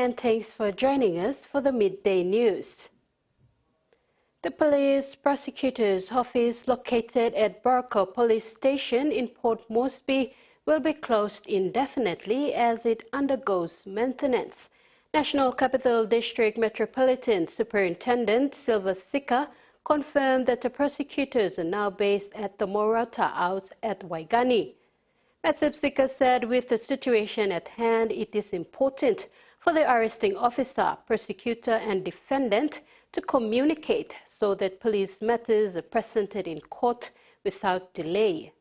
and thanks for joining us for the Midday News. The police prosecutor's office located at Barker Police Station in Port Moresby will be closed indefinitely as it undergoes maintenance. National Capital District Metropolitan Superintendent Silva Sika confirmed that the prosecutors are now based at the Morata House at Waigani. Matsib Sika said with the situation at hand, it is important for the arresting officer, prosecutor and defendant to communicate so that police matters are presented in court without delay.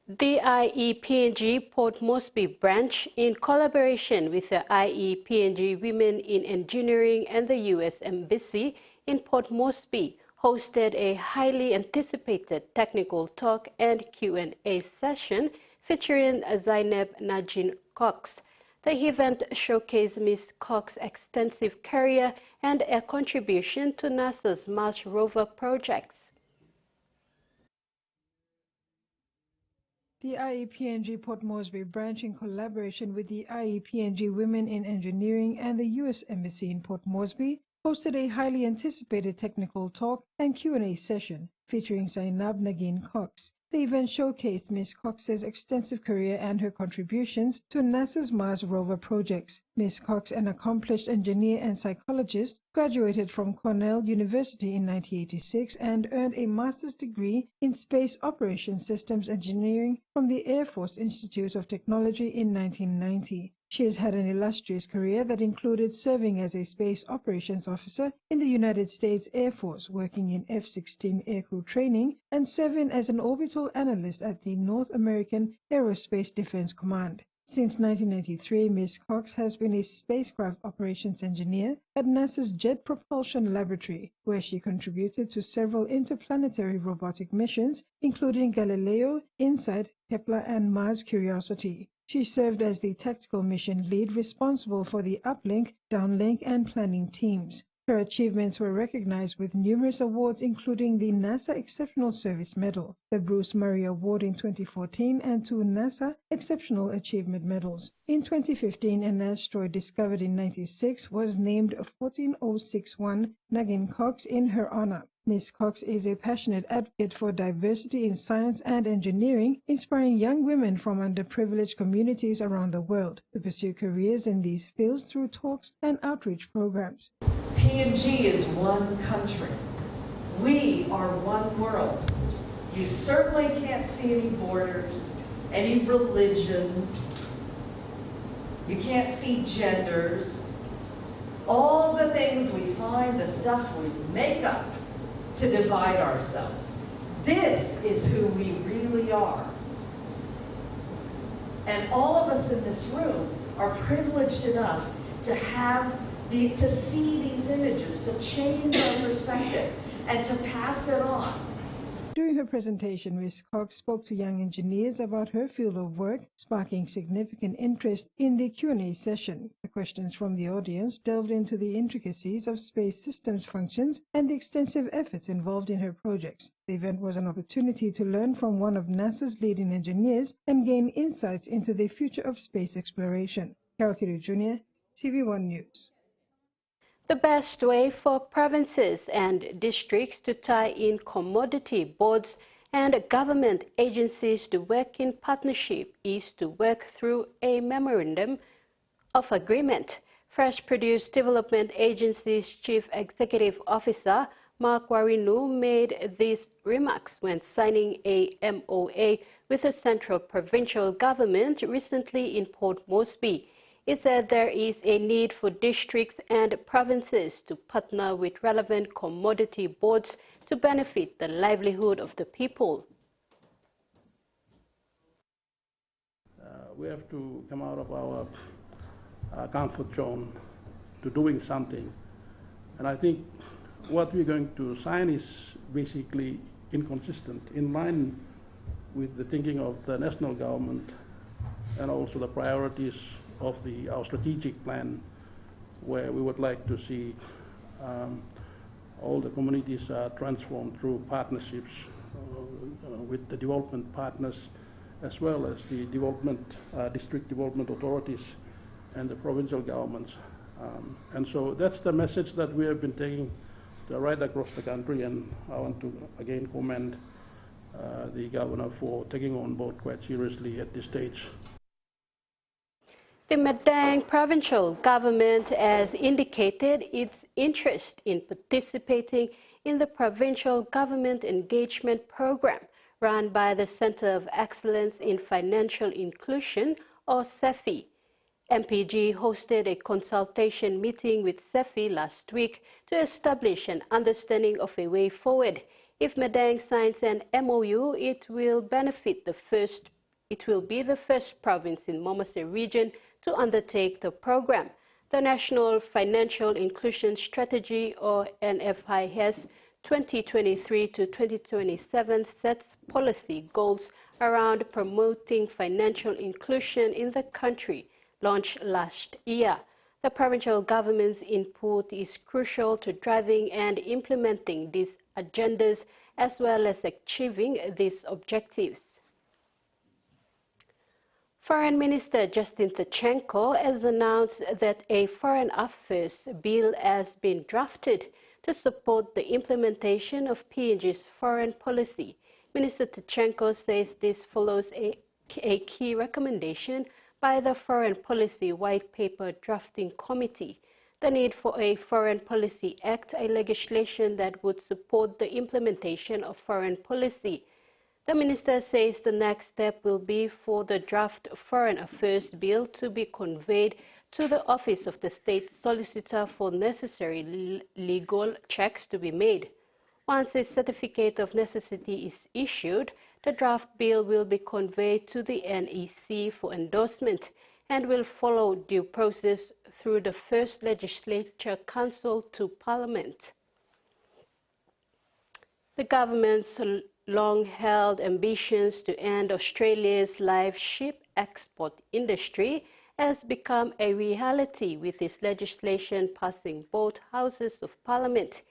The IEPNG Port Moresby branch, in collaboration with the IEPNG Women in Engineering and the U.S. Embassy in Port Moresby, hosted a highly anticipated technical talk and Q&A session featuring Zainab Najin Cox. The event showcased Ms. Cox's extensive career and a contribution to NASA's Mars rover projects. The IEPNG Port Moresby branch, in collaboration with the IEPNG Women in Engineering and the U.S. Embassy in Port Moresby, hosted a highly anticipated technical talk and Q&A session featuring Zainab Nagin Cox. The event showcased Ms. Cox's extensive career and her contributions to NASA's Mars rover projects. Ms. Cox, an accomplished engineer and psychologist, graduated from Cornell University in 1986 and earned a master's degree in Space Operations Systems Engineering from the Air Force Institute of Technology in 1990. She has had an illustrious career that included serving as a space operations officer in the United States Air Force, working in F-16 aircrew training, and serving as an orbital analyst at the North American Aerospace Defense Command. Since 1993, Ms. Cox has been a spacecraft operations engineer at NASA's Jet Propulsion Laboratory, where she contributed to several interplanetary robotic missions, including Galileo, InSight, Kepler, and Mars Curiosity. She served as the tactical mission lead responsible for the uplink, downlink, and planning teams. Her achievements were recognized with numerous awards, including the NASA Exceptional Service Medal, the Bruce Murray Award in 2014, and 2 NASA Exceptional Achievement Medals. In 2015, an asteroid discovered in 1996 was named 14061 Nagin Cox in her honor. Ms. Cox is a passionate advocate for diversity in science and engineering, inspiring young women from underprivileged communities around the world to pursue careers in these fields through talks and outreach programs. PNG is one country. We are one world. You certainly can't see any borders, any religions. You can't see genders. All the things we find, the stuff we make up to divide ourselves. This is who we really are. And all of us in this room are privileged enough to to see these images, to change our perspective, and to pass it on. During her presentation, Ms. Cox spoke to young engineers about her field of work, sparking significant interest in the Q&A session. The questions from the audience delved into the intricacies of space systems functions and the extensive efforts involved in her projects. The event was an opportunity to learn from one of NASA's leading engineers and gain insights into the future of space exploration. Kawakiru Jr., TVWAN News. The best way for provinces and districts to tie in commodity boards and government agencies to work in partnership is to work through a memorandum of agreement. Fresh Produce Development Agency's Chief Executive Officer Mark Warinu made these remarks when signing a MOA with the Central Provincial Government recently in Port Moresby. He said there is a need for districts and provinces to partner with relevant commodity boards to benefit the livelihood of the people. We have to come out of our comfort zone to doing something. And I think what we're going to sign is basically inconsistent, in line with the thinking of the national government and also the priorities of our strategic plan, where we would like to see all the communities transformed through partnerships with the development partners, as well as the development district development authorities and the provincial governments. And so that's the message that we have been taking right across the country, and I want to again commend the governor for taking on board quite seriously at this stage. The Midday provincial government has indicated its interest in participating in the Provincial Government Engagement Program run by the Centre of Excellence in Financial Inclusion, or CEFI. MPG hosted a consultation meeting with CEFI last week to establish an understanding of a way forward. If Midday signs an MOU, it will be the first province in Momase region to undertake the program. The National Financial Inclusion Strategy, or NFIS, 2023 to 2027 sets policy goals around promoting financial inclusion in the country, launched last year. The provincial government's input is crucial to driving and implementing these agendas as well as achieving these objectives. Foreign Minister Justin Tkachenko has announced that a foreign affairs bill has been drafted to support the implementation of PNG's foreign policy. Minister Tkachenko says this follows a key recommendation by the Foreign Policy White Paper Drafting Committee, the need for a Foreign Policy Act, a legislation that would support the implementation of foreign policy. The minister says the next step will be for the draft Foreign Affairs Bill to be conveyed to the Office of the State Solicitor for necessary legal checks to be made. Once a certificate of necessity is issued, the draft bill will be conveyed to the NEC for endorsement and will follow due process through the First Legislature Council to Parliament. The government's long-held ambitions to end Australia's live sheep export industry has become a reality, with this legislation passing both houses of Parliament.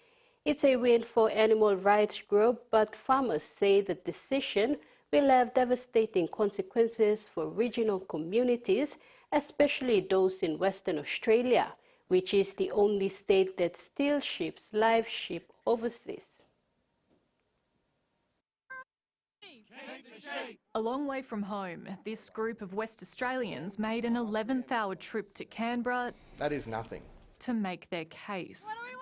It's a win for animal rights groups, but farmers say the decision will have devastating consequences for regional communities, especially those in Western Australia, which is the only state that still ships live sheep overseas. A long way from home, this group of West Australians made an 11th-hour trip to Canberra. That is nothing. To make their case. What do we want?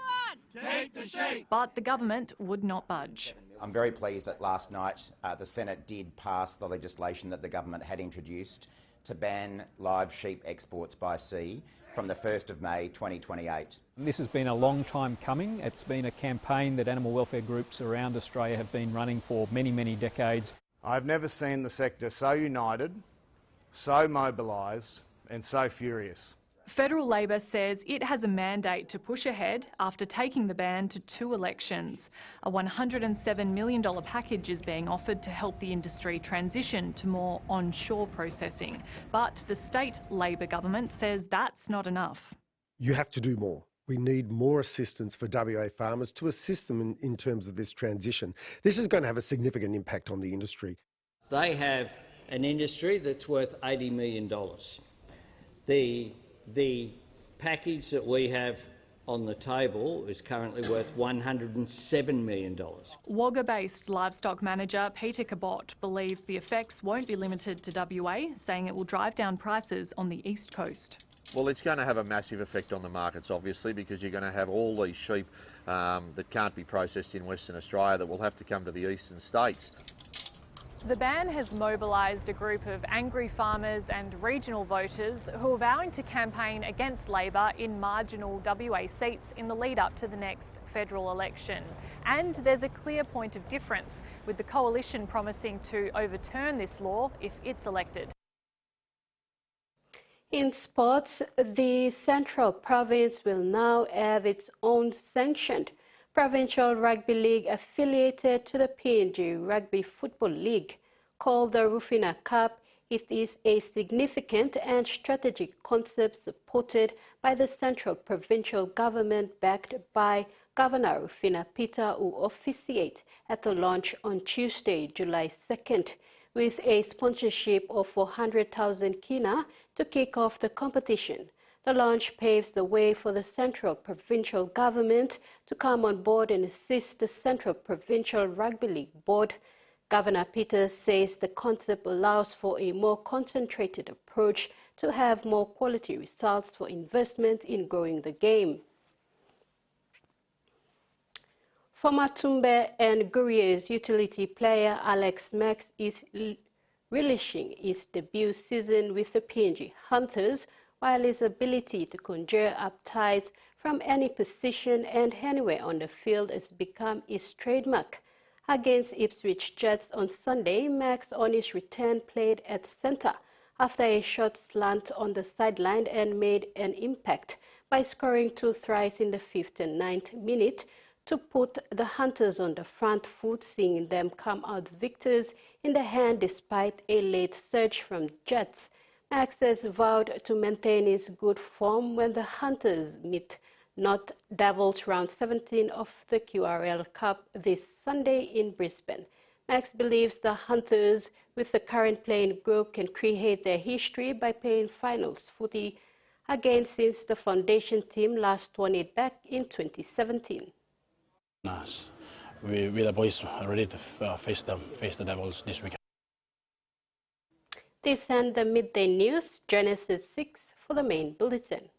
Keep the sheep! But the government would not budge. I'm very pleased that last night the Senate did pass the legislation that the government had introduced to ban live sheep exports by sea from the 1st of May 2028. This has been a long time coming. It's been a campaign that animal welfare groups around Australia have been running for many, many decades. I've never seen the sector so united, so mobilised and so furious. Federal Labor says it has a mandate to push ahead after taking the ban to 2 elections. A $107 million package is being offered to help the industry transition to more onshore processing. But the state Labor government says that's not enough. You have to do more. We need more assistance for WA farmers to assist them in terms of this transition. This is going to have a significant impact on the industry. They have an industry that's worth $80 million. The package that we have on the table is currently worth $107 million. Wagga-based livestock manager Peter Cabot believes the effects won't be limited to WA, saying it will drive down prices on the East Coast. Well, it's going to have a massive effect on the markets, obviously, because you're going to have all these sheep that can't be processed in Western Australia that will have to come to the eastern states. The ban has mobilised a group of angry farmers and regional voters who are vowing to campaign against Labor in marginal WA seats in the lead up to the next federal election. And there's a clear point of difference, with the coalition promising to overturn this law if it's elected. In sports, the Central Province will now have its own sanctioned Provincial Rugby League affiliated to the PNG Rugby Football League. Called the Rufina Cup, it is a significant and strategic concept supported by the Central Provincial Government, backed by Governor Rufina Peter, who officiated at the launch on Tuesday, July 2nd. With a sponsorship of 400,000 kina to kick off the competition. The launch paves the way for the Central Provincial Government to come on board and assist the Central Provincial Rugby League Board. Governor Peters says the concept allows for a more concentrated approach to have more quality results for investment in growing the game. Former Tumbe and Gurriers utility player Alex Max is relishing his debut season with the PNG Hunters, while his ability to conjure up ties from any position and anywhere on the field has become his trademark. Against Ipswich Jets on Sunday, Max on his return played at centre after a short slant on the sideline and made an impact by scoring 2 tries in the 5th and 9th minute to put the Hunters on the front foot, seeing them come out victors in the end despite a late surge from Jets. Max has vowed to maintain his good form when the Hunters meet North Devils round 17 of the QRL Cup this Sunday in Brisbane. Max believes the Hunters, with the current playing group, can create their history by playing finals footy again since the foundation team last won it back in 2017. We the boys are ready to face the Devils this weekend. This and the midday news. Join us at 6 for the main bulletin.